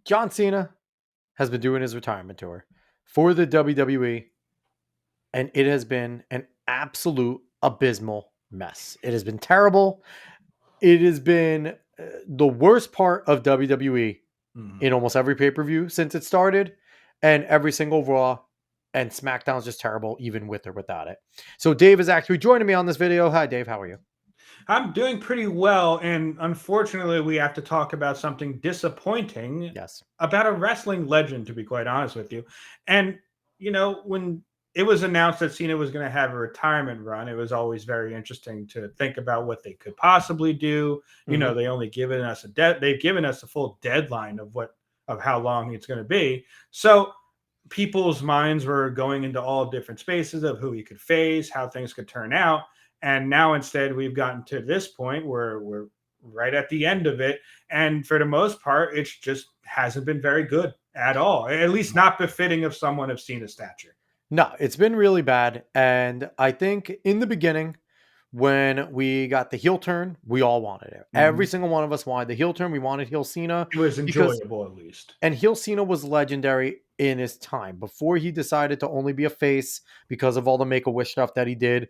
John Cena has been doing his retirement tour for the WWE, and it has been an absolute abysmal mess. It has been terrible. It has been the worst part of WWE Mhm. in almost every pay per view since it started, and every single Raw. And SmackDown's just terrible, even with or without it. So Dave is actually joining me on this video. Hi, Dave. How are you? I'm doing pretty well, and unfortunately, we have to talk about something disappointing Yes. about a wrestling legend, to be quite honest with you. And, when it was announced that Cena was going to have a retirement run, it was always very interesting to think about what they could possibly do. Hmm. They only given us they've given us a full deadline of how long it's going to be. So people's minds were going into all different spaces of who he could face, how things could turn out. And now instead we've gotten to this point where we're right at the end of it. And for the most part, it's just hasn't been very good at all. At least not befitting of someone of Cena's stature. No, it's been really bad. And I think in the beginning, when we got the heel turn, we all wanted it. Every Mhm. single one of us wanted the heel turn. We wanted heel Cena It was because, enjoyable at least. and heel Cena was legendary in his time before he decided to only be a face because of all the Make a Wish stuff that he did.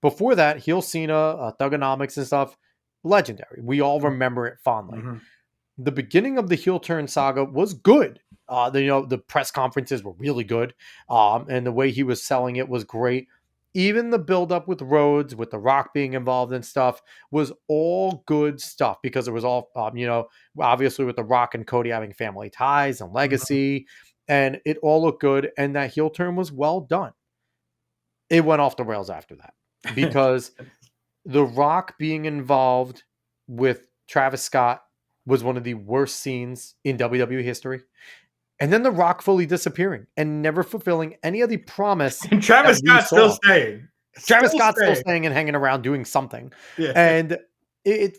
Before that, heel Cena, Thugonomics and stuff, legendary. We all remember it fondly. Mhm. The beginning of the heel turn saga was good. The press conferences were really good, and the way he was selling it was great. Even the build up with Rhodes, with The Rock being involved and stuff, was all good stuff because it was all, obviously with The Rock and Cody having family ties and Mhm. legacy, and it all looked good. And that heel turn was well done. It went off the rails after that because The Rock being involved with Travis Scott was one of the worst scenes in WWE history. And then The Rock fully disappearing and never fulfilling any of the promise And that Travis we Scott's still saw. staying. Travis Still Scott's still staying. staying and hanging around doing something. Yeah. And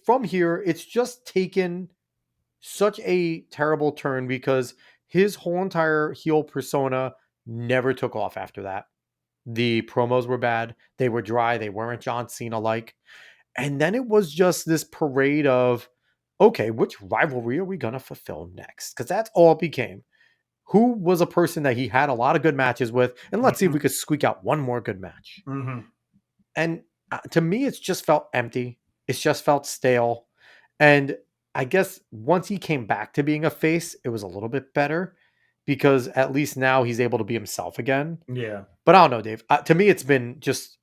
from here, it's just taken such a terrible turn because his whole entire heel persona never took off after that. The promos were bad. They were dry. They weren't John Cena like. And then it was just this parade of, okay, which rivalry are we going to fulfill next? Because that's all it became. Who was a person that he had a lot of good matches with? And let's see if Mhm. we could squeak out one more good match. Mhm. And to me, it's just felt empty. It's just felt stale. And I guess once he came back to being a face, it was a little bit better because at least now he's able to be himself again. Yeah. But I don't know, Dave. To me, it's been just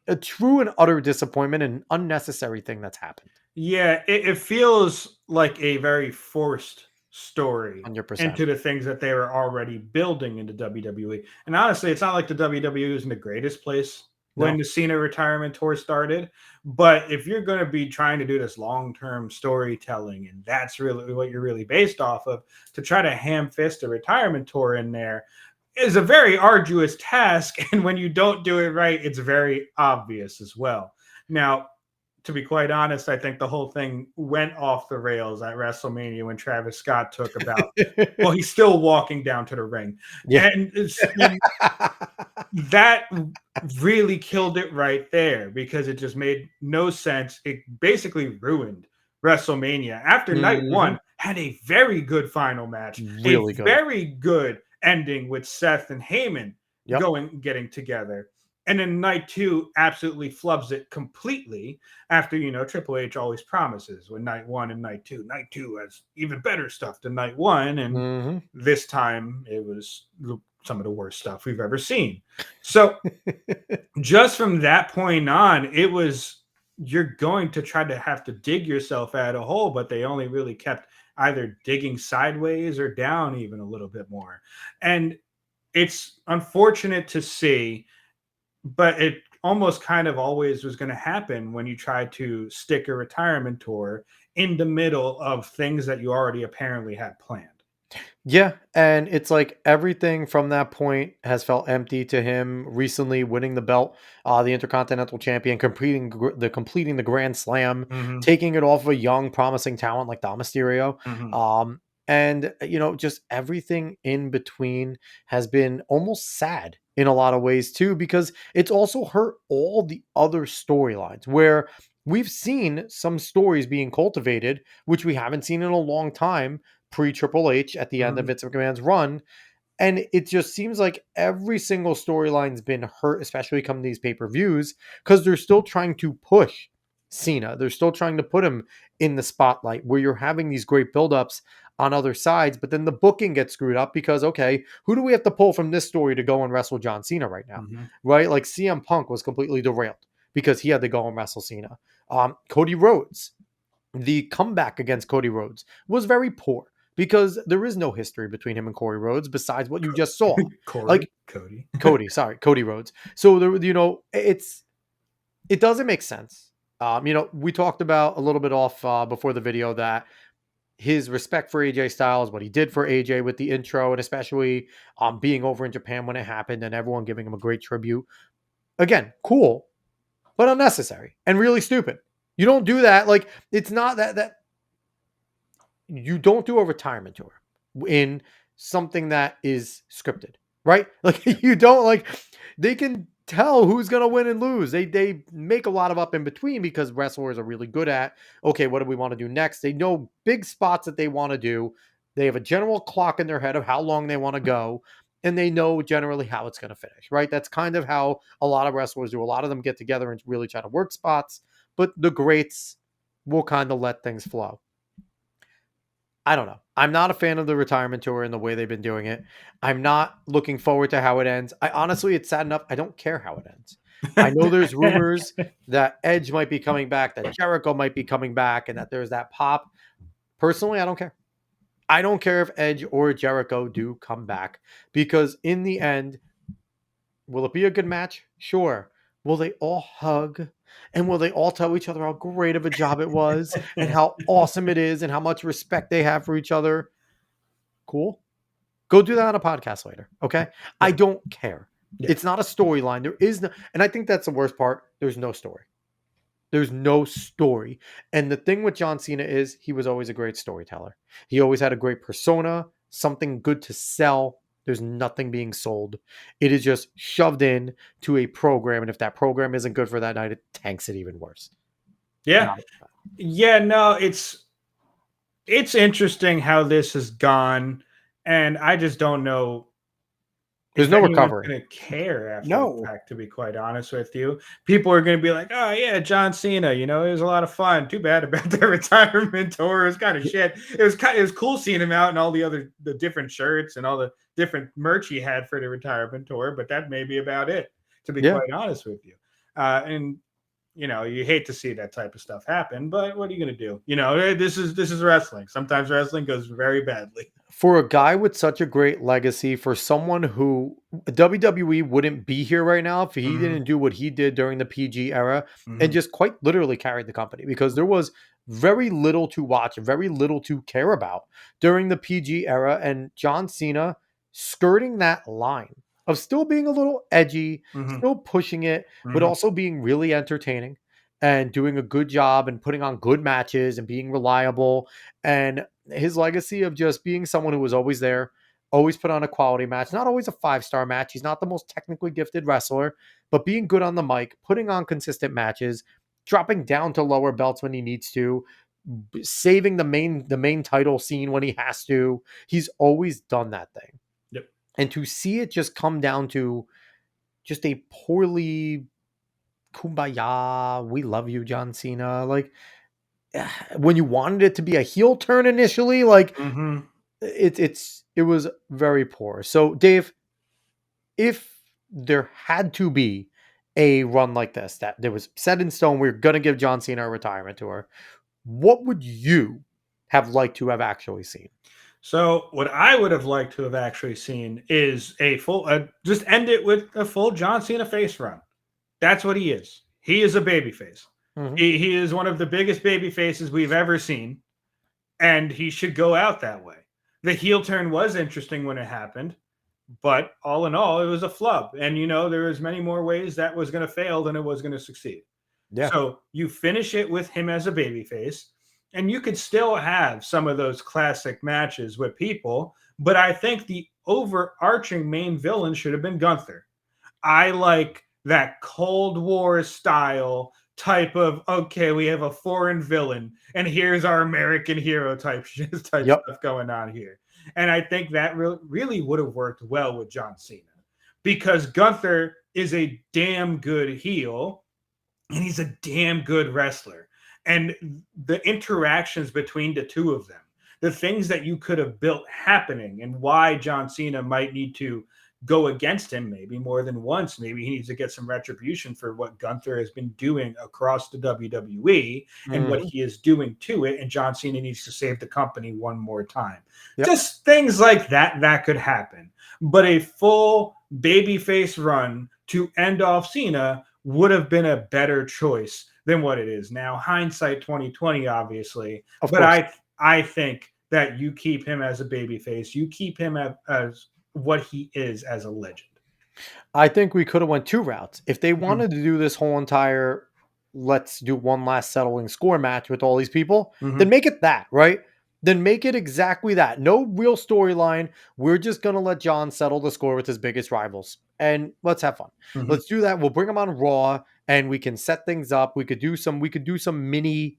a true and utter disappointment and an unnecessary thing that's happened. Yeah, it feels like a very forced story 100%. into the things that they were already building into WWE. And honestly, it's not like the WWE was in the greatest place when No. the Cena retirement tour started. But if you're going to be trying to do this long term storytelling, and that's really what you're really based off of, to try to ham fist a retirement tour in there is a very arduous task. And when you don't do it right, it's very obvious as well. Now, to be quite honest, I think the whole thing went off the rails at WrestleMania when Travis Scott took about, well, he's still walking down to the ring. Yeah. And that really killed it right there because it just made no sense. It basically ruined WrestleMania. After night Mhm. one, had a very good final match, a Really good. very good ending with Seth and Heyman Yep. getting together. And then night two absolutely flubs it completely after, Triple H always promises when night one and night two has even better stuff than night one. And Mhm. this time it was some of the worst stuff we've ever seen. So just from that point on, it was you're going to try to have to dig yourself out of a hole, but they only really kept either digging sideways or down even a little bit more. And it's unfortunate to see, but it almost kind of always was going to happen when you try to stick a retirement tour in the middle of things that you already apparently had planned. Yeah, and it's like everything from that point has felt empty to him recently winning the belt, the Intercontinental Champion, completing the Grand Slam, Hmm. taking it off of a young, promising talent like Dom Mysterio. Hmm. And just everything in between has been almost sad in a lot of ways too, because it's also hurt all the other storylines where we've seen some stories being cultivated, which we haven't seen in a long time pre Triple H at the end of Mhm. Vince McMahon's run. And it just seems like every single storyline's been hurt, especially come these pay-per-views, because they're still trying to push Cena. They're still trying to put him in the spotlight where you're having these great buildups on other sides, but then the booking gets screwed up because, okay, who do we have to pull from this story to go and wrestle John Cena right now? Mhm. Right? Like CM Punk was completely derailed because he had to go and wrestle Cena. Cody Rhodes, the comeback against Cody Rhodes was very poor because there is no history between him and Corey Rhodes besides what you just saw. Corey, Like Cody. Cody Rhodes. So there, it doesn't make sense. We talked about a little bit off before the video that his respect for AJ Styles, what he did for AJ with the intro, and especially being over in Japan when it happened, and everyone giving him a great tribute. Again, cool, but unnecessary and really stupid. You don't do that. Like it's not that you don't do a retirement tour in something that is scripted, right? Like you don't like they can tell who's going to win and lose. They make a lot of up in between because wrestlers are really good at, okay, what do we want to do next? They know big spots that they want to do. They have a general clock in their head of how long they want to go, and they know generally how it's going to finish, right? That's kind of how a lot of wrestlers do. A lot of them get together and really try to work spots, but the greats will kind of let things flow. I don't know. I'm not a fan of the retirement tour and the way they've been doing it. I'm not looking forward to how it ends. I honestly, it's sad enough. I don't care how it ends. I know there's rumors that Edge might be coming back, that Jericho might be coming back, and that there's that pop. Personally, I don't care. I don't care if Edge or Jericho do come back because in the end, will it be a good match? Sure. Will they all hug? And will they all tell each other how great of a job it was and how awesome it is and how much respect they have for each other? Cool. Go do that on a podcast later. Okay. I Yeah, don't care. yeah. It's not a storyline. There is no, and I think that's the worst part. There's no story. There's no story. And the thing with John Cena is he was always a great storyteller. He always had a great persona, something good to sell. There's nothing being sold. It is just shoved in to a program. And if that program isn't good for that night, it tanks it even worse. Yeah. Not Yeah, no, it's interesting how this has gone, and I just don't know There's if no anyone's recovery. gonna care after the No. fact, to be quite honest with you. People are gonna be like, "Oh, yeah, John Cena, it was a lot of fun. Too bad about the retirement tour. It was kinda shit." It was cool seeing him out in all the different shirts and all the different merch he had for the retirement tour, but that may be about it, to be Yeah. quite honest with you. And you hate to see that type of stuff happen, but what are you going to do? This is wrestling. Sometimes wrestling goes very badly. For a guy with such a great legacy, for someone who WWE wouldn't be here right now if he Hmm. didn't do what he did during the PG era and Hmm. just quite literally carried the company because there was very little to watch, very little to care about during the PG era. And John Cena skirting that line of still being a little edgy, Hmm. still pushing it, but Hmm. also being really entertaining and doing a good job and putting on good matches and being reliable. And his legacy of just being someone who was always there, always put on a quality match, not always a 5-star match. He's not the most technically gifted wrestler, but being good on the mic, putting on consistent matches, dropping down to lower belts when he needs to, saving the main title scene when he has to. He's always done that thing. Yep. And to see it just come down to just a poorly kumbaya, we love you, John Cena. Like when you wanted it to be a heel turn initially, like Hmm. it was very poor. So, Dave, if there had to be a run like this that there was set in stone, we're gonna give John Cena a retirement tour, what would you have liked to have actually seen? So, what I would have liked to have actually seen is a full, just end it with a full John Cena face run. That's what he is. He is a baby face. Mhm. He is one of the biggest baby faces we've ever seen, and he should go out that way. The heel turn was interesting when it happened, but all in all, it was a flub. And there was many more ways that was going to fail than it was going to succeed. Yeah. So you finish it with him as a babyface, and you could still have some of those classic matches with people. But I think the overarching main villain should have been Gunther. I like that Cold War style type of, okay, we have a foreign villain and here's our American hero type Yep. stuff going on here. And I think that really would have worked well with John Cena because Gunther is a damn good heel and he's a damn good wrestler. And the interactions between the two of them, the things that you could have built happening, and why John Cena might need to go against him maybe more than once. Maybe he needs to get some retribution for what Gunther has been doing across the WWE and what Mhm. he is doing to it. And John Cena needs to save the company one more time. Yep. Just things like that could happen. But a full babyface run to end off Cena would have been a better choice than what it is now. Hindsight 2020, obviously, Of but course. I think that you keep him as a babyface. You keep him as what he is as a legend. I think we could have went two routes. If they Mhm. wanted to do this whole entire let's do one last settling score match with all these people, then Mhm. make it that, right? Then make it exactly that. No real storyline. We're just going to let John settle the score with his biggest rivals and let's have fun. Mhm. Let's do that. We'll bring him on Raw and we can set things up. We could do some mini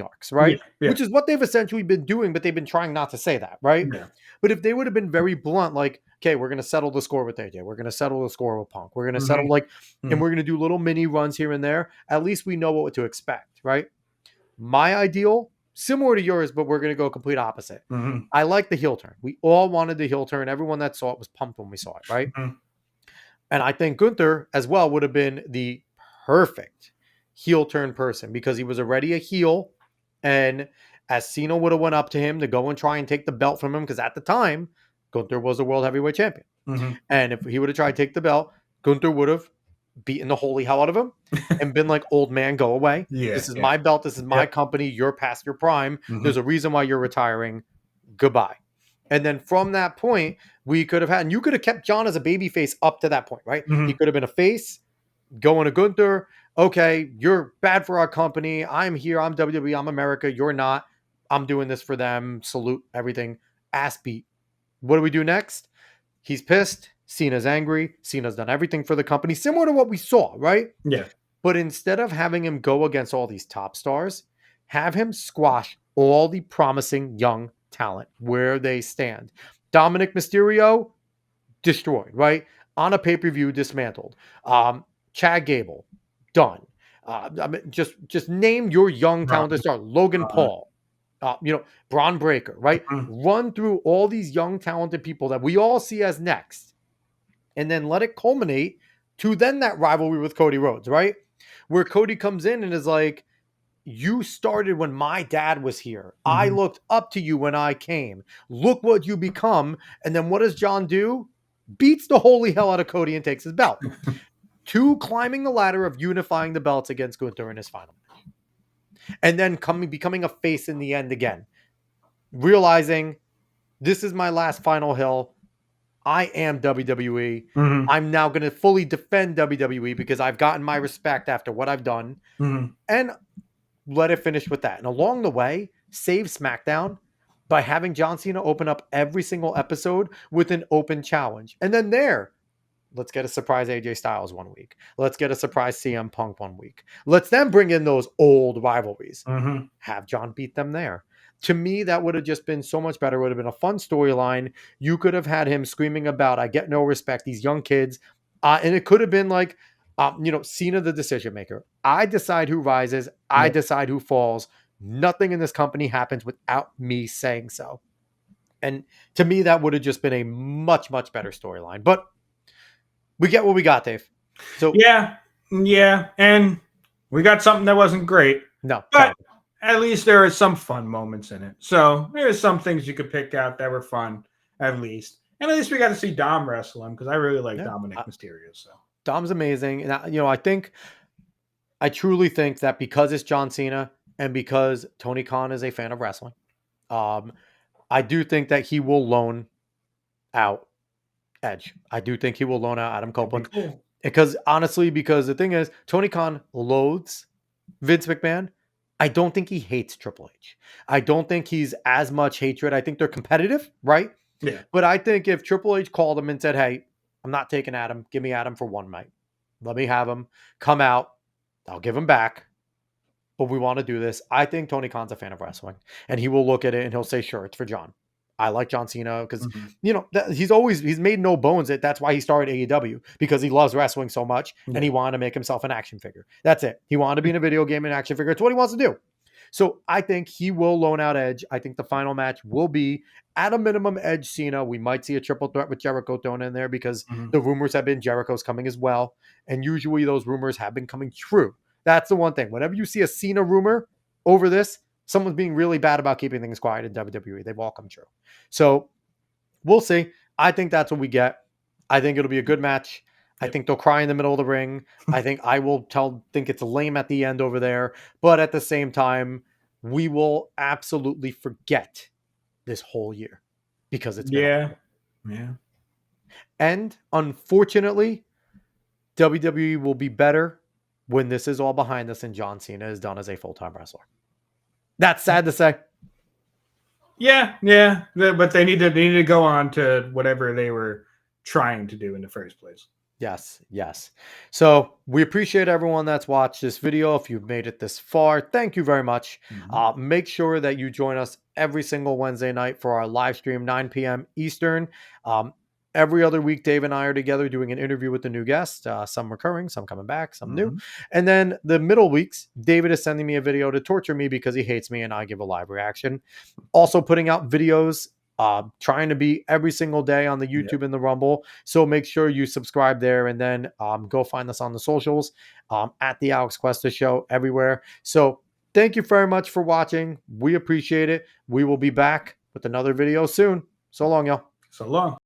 arcs, Yeah, right? yeah, Which is what they've essentially been doing, but they've been trying not to say that, right? yeah. But if they would have been very blunt, like, okay, we're going to settle the score with AJ, we're going to settle the score with Punk, we're going to settle Mhm. like, and Mhm. we're going to do little mini runs here and there, at least we know what to expect, right? My ideal, similar to yours, but we're going to go complete opposite. Mhm. I like the heel turn. We all wanted the heel turn. Everyone that saw it was pumped when we saw it, right? Mhm. And I think Gunther as well would have been the perfect heel turn person because he was already a heel. And as Cena would have went up to him to go and try and take the belt from him, because at the time, Gunther was a world heavyweight champion. Mhm. And if he would have tried to take the belt, Gunther would have beaten the holy hell out of him and been like, old man, go away. Yeah, This is yeah. my belt. This is my Yep. company. You're past your prime. Mhm. There's a reason why you're retiring. Goodbye. And then from that point, we could have had, and you could have kept John as a baby face up to that point, right? He Mhm. could have been a face going to Gunther. Okay, you're bad for our company. I'm here. I'm WWE. I'm America. You're not. I'm doing this for them. Salute everything. Ass beat. What do we do next? He's pissed. Cena's angry. Cena's done everything for the company, similar to what we saw, right? Yeah. But instead of having him go against all these top stars, have him squash all the promising young talent where they stand. Dominic Mysterio, destroyed, right? On a pay per view, dismantled. Chad Gable, done. I mean, just name your young Ron, talented star. Logan Ron. Paul, Braun Breaker, right? Mhm. Run through all these young talented people that we all see as next, and then let it culminate to then that rivalry with Cody Rhodes, right? Where Cody comes in and is like, you started when my dad was here. I Mhm. looked up to you when I came. Look what you become. And then what does John do? Beats the holy hell out of Cody and takes his belt. Two, climbing the ladder of unifying the belts against Gunther in his final match. And then becoming a face in the end again. Realizing this is my last final hill. I am WWE. Mhm. I'm now going to fully defend WWE because I've gotten my respect after what I've done. Mhm. And let it finish with that. And along the way, save SmackDown by having John Cena open up every single episode with an open challenge. And then let's get a surprise AJ Styles one week. Let's get a surprise CM Punk one week. Let's then bring in those old rivalries. Mhm. Have John beat them there. To me, that would have just been so much better. It would have been a fun storyline. You could have had him screaming about, I get no respect, these young kids. And it could have been like, Cena, the decision maker. I decide who rises, I Yep. decide who falls. Nothing in this company happens without me saying so. And to me, that would have just been a much, much better storyline. But we get what we got, Dave. So, Yeah. Yeah. And we got something that wasn't great, no, but terrible. at least there are some fun moments in it. So there's some things you could pick out that were fun, at least. And at least we got to see Dom wrestle him because I really like Yeah. Dominic Mysterio. So Dom's amazing. And, I truly think that because it's John Cena and because Tony Khan is a fan of wrestling, um, I do think that he will loan out Edge. I do think he will loan out Adam that'd be Copeland cool. because the thing is, Tony Khan loathes Vince McMahon. I don't think he hates Triple H. I don't think he's as much hatred. I think they're competitive, right? Yeah. But I think if Triple H called him and said, "Hey, I'm not taking Adam. Give me Adam for one night. Let me have him come out. I'll give him back, but we want to do this. I think Tony Khan's a fan of wrestling, and he will look at it and he'll say, "Sure, it's for John." I like John Cena because Mhm. he's made no bones that that's why he started AEW, because he loves wrestling so much and he Yeah. wanted to make himself an action figure. That's it. He wanted to be in a video game and action figure. It's what he wants to do. So I think he will loan out Edge. I think the final match will be at a minimum Edge Cena. We might see a triple threat with Jericho thrown in there because Mhm. the rumors have been Jericho's coming as well. And usually those rumors have been coming true. That's the one thing. Whenever you see a Cena rumor over this, someone's being really bad about keeping things quiet in WWE. They've all come true. So we'll see. I think that's what we get. I think it'll be a good match. I Yep. think they'll cry in the middle of the ring. I think think it's lame at the end over there. But at the same time, we will absolutely forget this whole year because it's been Yeah. awful. Yeah. And unfortunately, WWE will be better when this is all behind us and John Cena is done as a full-time wrestler. That's sad to say. Yeah. Yeah. But they need to go on to whatever they were trying to do in the first place. Yes, yes. So we appreciate everyone that's watched this video. If you've made it this far, thank you very much. Mhm. Make sure that you join us every single Wednesday night for our live stream, 9 p.m. Eastern. Um, every other week, Dave and I are together doing an interview with a new guest, some recurring, some coming back, some new. Mhm. And then the middle weeks, David is sending me a video to torture me because he hates me and I give a live reaction. Also putting out videos, trying to be every single day on the Yep. YouTube and the Rumble. So make sure you subscribe there and then go find us on the socials at the Alex Cuesta Show everywhere. So thank you very much for watching. We appreciate it. We will be back with another video soon. So long, y'all. So long.